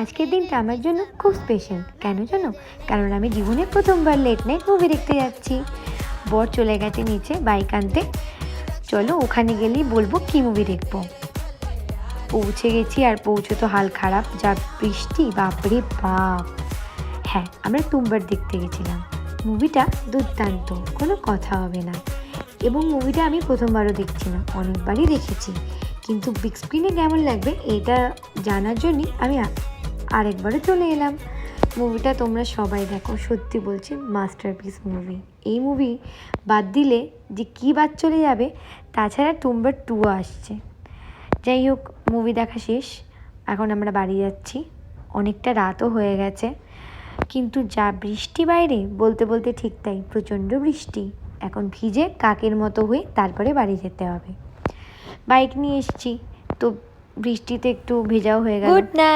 আজকের দিনটা আমার জন্য খুব স্পেশাল। কেন জানো? কারণ আমি জীবনে প্রথমবার লেট নাইট মুভি দেখতে যাচ্ছি। বর চলে গেছে নিচে বাইক আনতে। চলো ওখানে গেলেই বলবো কী মুভি দেখবো। পৌঁছে গেছি আর পৌঁছে তো হাল খারাপ, যা বৃষ্টি, বাপরে বাপ। হ্যাঁ, আমরা টুম্বার দেখতে গেছিলাম। মুভিটা দুর্দান্ত, কোনো কথা হবে না। এবং মুভিটা আমি প্রথমবারও দেখছি না, অনেকবারই দেখেছি, কিন্তু বিগ স্ক্রিনে কেমন লাগবে এটা জানার জন্যই আমি আরেকবারও চলে এলাম। মুভিটা তোমরা সবাই দেখো, সত্যি বলছি মাস্টারপিস মুভি। এই মুভি বাদ দিলে যে কী বাদ চলে যাবে, তাছাড়া টুম্বার 2 আসছে। যাই হোক, মুভি দেখা শেষ, এখন আমরা বাড়ি যাচ্ছি। অনেকটা রাতও হয়ে গেছে, কিন্তু যা বৃষ্টি বাইরে, বলতে বলতে ঠিক তাই, প্রচণ্ড বৃষ্টি। এখন ভিজে কাকের মতো হয়ে তারপরে বাড়ি যেতে হবে। বাইক নিয়ে এসেছি তো বৃষ্টিতে একটু ভেজাও হয়ে গেল। Good night.